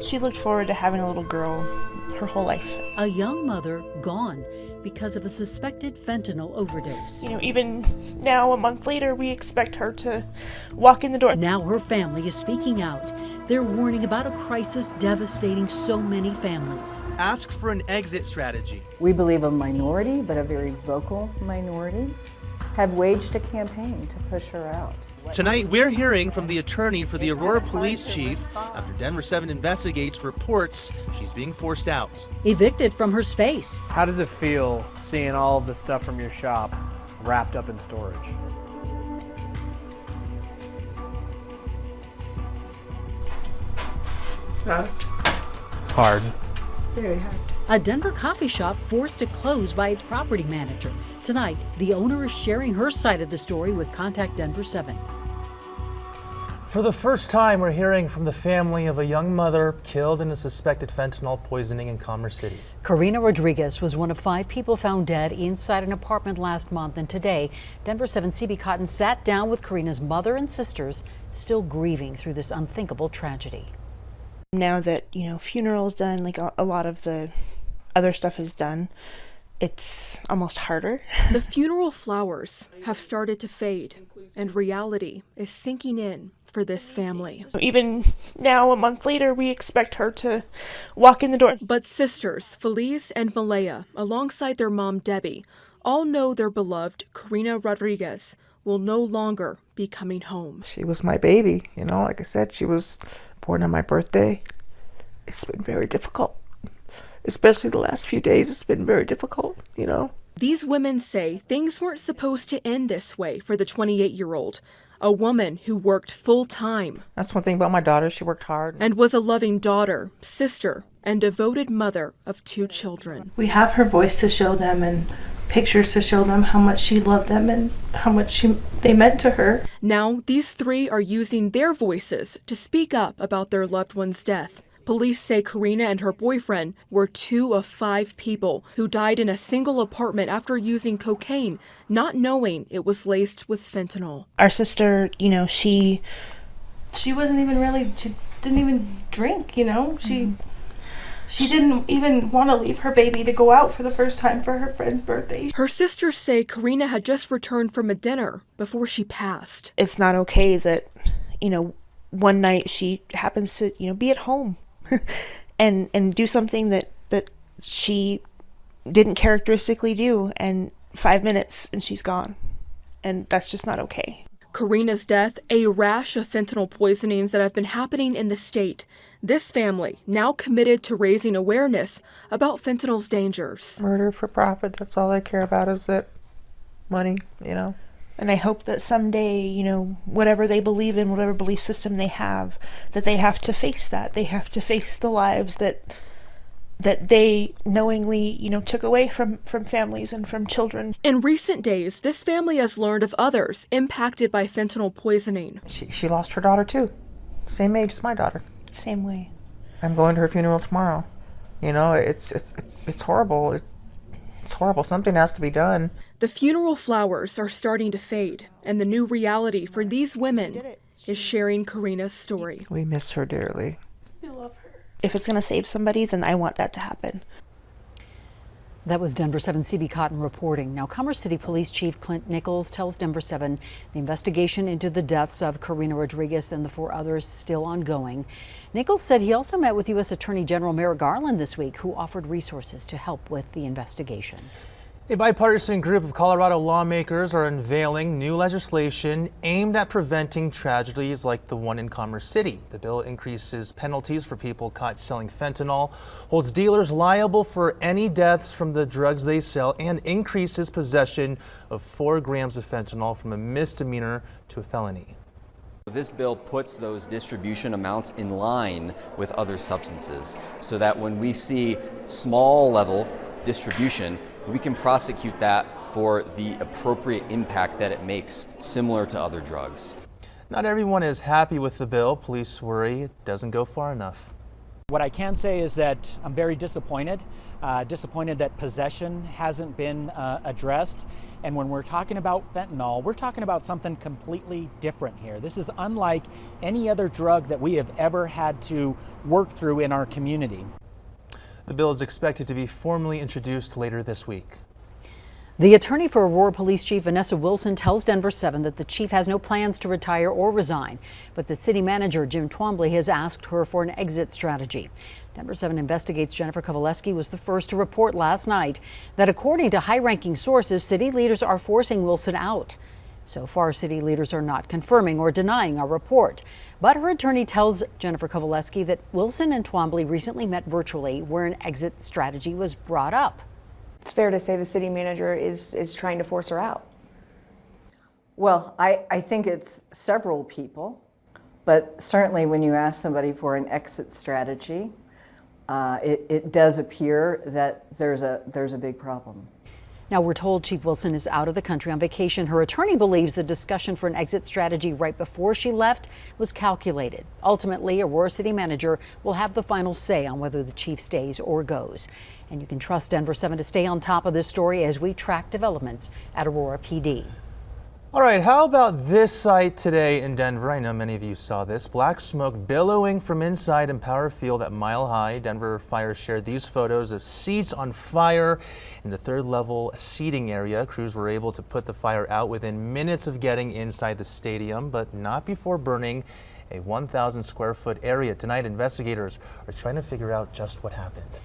She looked forward to having a little girl her whole life. A young mother gone because of a suspected fentanyl overdose. Even now, a month later, we expect her to walk in the door. Now her family is speaking out. They're warning about a crisis devastating so many families. Ask for an exit strategy. We believe a minority, but a very vocal minority, have waged a campaign to push her out. Tonight, we're hearing from the attorney for the Aurora police chief after Denver 7 investigates reports she's being forced out. Evicted from her space. How does it feel seeing all of the stuff from your shop wrapped up in storage? Hard. Very hard. A Denver coffee shop forced to close by its property manager. Tonight, the owner is sharing her side of the story with Contact Denver 7. For the first time, we're hearing from the family of a young mother killed in a suspected fentanyl poisoning in Commerce City. Carina Rodriguez was one of 5 people found dead inside an apartment last month, and today, Denver 7 CB Cotton sat down with Carina's mother and sisters, still grieving through this unthinkable tragedy. Now that, funeral's done, like a lot of the other stuff is done, it's almost harder. The funeral flowers have started to fade, and reality is sinking in for this family. Even now, a month later, we expect her to walk in the door. But sisters Felice and Malaya, alongside their mom Debbie, all know their beloved Carina Rodriguez will no longer be coming home. She was my baby, like I said, she was born on my birthday. It's been very difficult. Especially the last few days, it's been very difficult, These women say things weren't supposed to end this way for the 28-year-old, a woman who worked full-time. That's one thing about my daughter, she worked hard. And was a loving daughter, sister, and devoted mother of 2 children. We have her voice to show them and pictures to show them how much she loved them and how much they meant to her. Now, these 3 are using their voices to speak up about their loved one's death. Police say Carina and her boyfriend were 2 of 5 people who died in a single apartment after using cocaine, not knowing it was laced with fentanyl. Our sister, she wasn't even really, she didn't even drink, She didn't even want to leave her baby to go out for the first time for her friend's birthday. Her sisters say Carina had just returned from a dinner before she passed. It's not okay that, one night she happens to, be at home and do something that she didn't characteristically do, and 5 minutes and she's gone. And that's just not okay. Carina's death, a rash of fentanyl poisonings that have been happening in the state. This family now committed to raising awareness about fentanyl's dangers. Murder for profit, that's all I care about is that money, And I hope that someday, whatever they believe in, whatever belief system they have, that they have to face that. They have to face the lives that they knowingly, took away from families and from children. In recent days, this family has learned of others impacted by fentanyl poisoning. She lost her daughter too. Same age as my daughter. Same way. I'm going to her funeral tomorrow. It's horrible. It's horrible. Something has to be done. The funeral flowers are starting to fade, and the new reality for these women is sharing Carina's story. We miss her dearly. We love her. If it's going to save somebody, then I want that to happen. That was Denver 7 CB Cotton reporting. Now, Commerce City Police Chief Clint Nichols tells Denver 7 the investigation into the deaths of Carina Rodriguez and the 4 others still ongoing. Nichols said he also met with U.S. Attorney General Merrick Garland this week, who offered resources to help with the investigation. A bipartisan group of Colorado lawmakers are unveiling new legislation aimed at preventing tragedies like the one in Commerce City. The bill increases penalties for people caught selling fentanyl, holds dealers liable for any deaths from the drugs they sell, and increases possession of 4 grams of fentanyl from a misdemeanor to a felony. This bill puts those distribution amounts in line with other substances so that when we see small level distribution, we can prosecute that for the appropriate impact that it makes, similar to other drugs. Not everyone is happy with the bill. Police worry it doesn't go far enough. What I can say is that I'm very disappointed, disappointed that possession hasn't been addressed. And when we're talking about fentanyl, we're talking about something completely different here. This is unlike any other drug that we have ever had to work through in our community. The bill is expected to be formally introduced later this week. The attorney for Aurora Police Chief Vanessa Wilson tells Denver 7 that the chief has no plans to retire or resign, but the city manager, Jim Twombly, has asked her for an exit strategy. Denver 7 investigates Jennifer Kowaleski was the first to report last night that according to high-ranking sources, city leaders are forcing Wilson out. So far, city leaders are not confirming or denying our report. But her attorney tells Jennifer Kowaleski that Wilson and Twombly recently met virtually where an exit strategy was brought up. It's fair to say the city manager is trying to force her out. Well, I think it's several people, but certainly when you ask somebody for an exit strategy, it does appear that there's a big problem. Now, we're told Chief Wilson is out of the country on vacation. Her attorney believes the discussion for an exit strategy right before she left was calculated. Ultimately, Aurora City Manager will have the final say on whether the chief stays or goes. And you can trust Denver 7 to stay on top of this story as we track developments at Aurora PD. All right, how about this sight today in Denver? I know many of you saw this. Black smoke billowing from inside Empower Field at Mile High. Denver Fire shared these photos of seats on fire in the third level seating area. Crews were able to put the fire out within minutes of getting inside the stadium, but not before burning a 1,000 square foot area. Tonight, investigators are trying to figure out just what happened.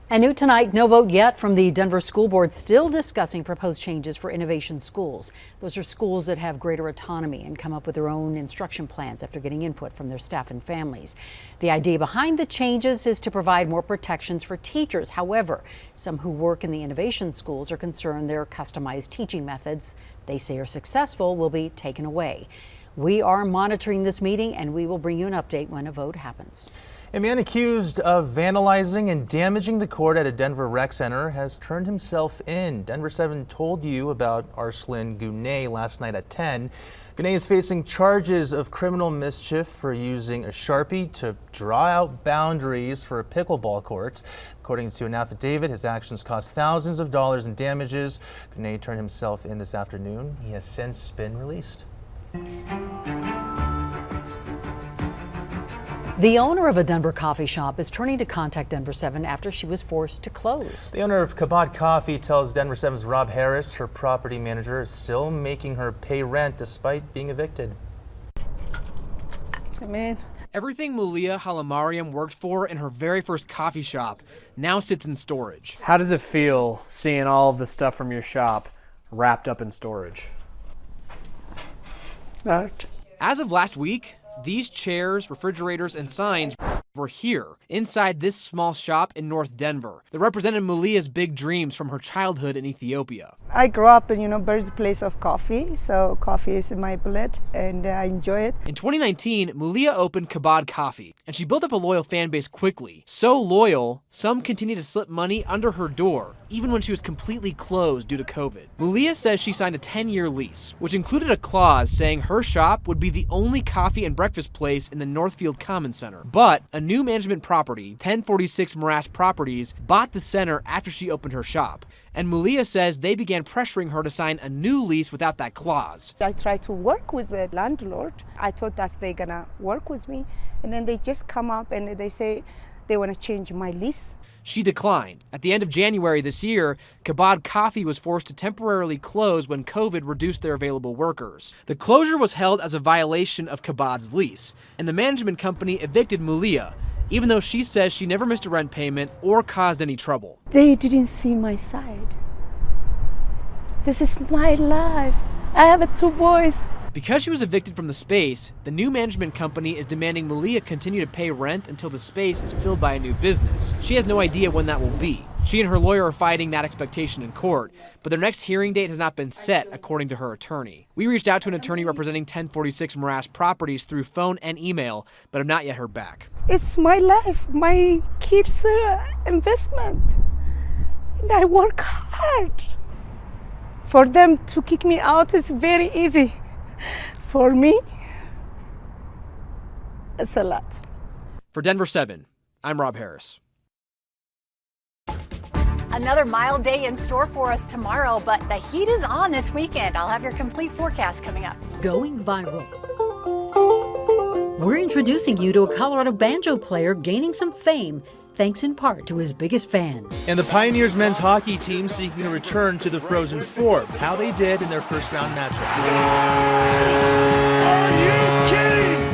And new tonight, no vote yet from the Denver School Board, still discussing proposed changes for innovation schools. Those are schools that have greater autonomy and come up with their own instruction plans after getting input from their staff and families. The idea behind the changes is to provide more protections for teachers. However, some who work in the innovation schools are concerned their customized teaching methods they say are successful will be taken away. We are monitoring this meeting and we will bring you an update when a vote happens. A man accused of vandalizing and damaging the court at a Denver rec center has turned himself in. Denver 7 told you about Arslan Gunay last night at 10. Gunay is facing charges of criminal mischief for using a Sharpie to draw out boundaries for a pickleball court. According to an affidavit, his actions cost thousands of dollars in damages. Gunay turned himself in this afternoon. He has since been released. The owner of a Denver coffee shop is turning to contact Denver 7 after she was forced to close. The owner of Kabad Coffee tells Denver 7's Rob Harris her property manager is still making her pay rent despite being evicted. Man. Everything Mulia Halamariam worked for in her very first coffee shop now sits in storage. How does it feel seeing all of the stuff from your shop wrapped up in storage? Right. As of last week, these chairs, refrigerators, and signs were here, inside this small shop in North Denver, that represented Mulia's big dreams from her childhood in Ethiopia. I grew up in, birthplace of coffee, so coffee is in my blood, and I enjoy it. In 2019, Mulia opened Kabad Coffee, and she built up a loyal fan base quickly. So loyal, some continued to slip money under her door, even when she was completely closed due to COVID. Mulia says she signed a 10-year lease, which included a clause saying her shop would be the only coffee and breakfast place in the Northfield Common Center. But a new management property, 1046 Morass Properties, bought the center after she opened her shop. And Mulia says they began pressuring her to sign a new lease without that clause. I tried to work with the landlord. I thought that they're gonna work with me, and then they just come up and they say they want to change my lease. She declined. At the end of January this year, Kabad Coffee was forced to temporarily close when COVID reduced their available workers. The closure was held as a violation of Kabad's lease, and the management company evicted Mulia, even though she says she never missed a rent payment or caused any trouble. They didn't see my side. This is my life. I have 2 boys. Because she was evicted from the space, the new management company is demanding Mulia continue to pay rent until the space is filled by a new business. She has no idea when that will be. She and her lawyer are fighting that expectation in court, but their next hearing date has not been set, according to her attorney. We reached out to an attorney representing 1046 Morass Properties through phone and email, but have not yet heard back. It's my life, my kids' investment, and I work hard. For them to kick me out is very easy. For me, it's a lot. For Denver 7, I'm Rob Harris. Another mild day in store for us tomorrow, but the heat is on this weekend. I'll have your complete forecast coming up. Going viral. We're introducing you to a Colorado banjo player gaining some fame, thanks in part to his biggest fan. And the Pioneers men's hockey team seeking to return to the Frozen Four, how they did in their first round matchup. Are you kidding?